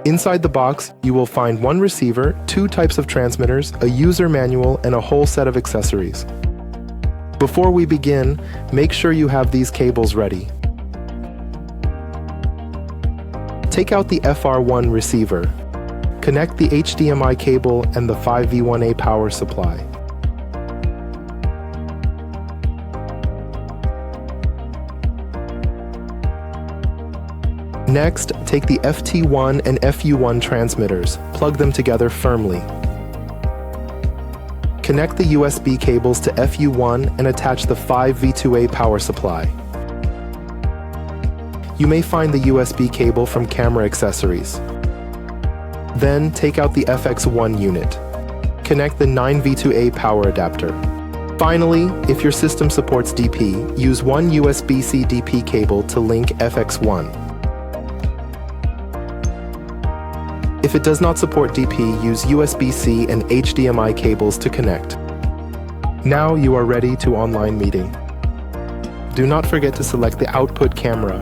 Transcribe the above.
Inside the box, you will find one receiver, 2 types of transmitters, a user manual, and a whole set of accessories. Before we begin, make sure you have these cables ready. Take out the FR1 receiver. Connect the HDMI cable and the 5V1A power supply. Next, take the FT1 and FU1 transmitters, plug them together firmly. Connect the USB cables to FU1 and attach the 5V2A power supply. You may find the USB cable from camera accessories. Then take out the FX1 unit. Connect the 9V2A power adapter. Finally, if your system supports DP, use one USB-C DP cable to link FX1. If it does not support DP, use USB-C and HDMI cables to connect. Now you are ready to online meeting. Do not forget to select the output camera.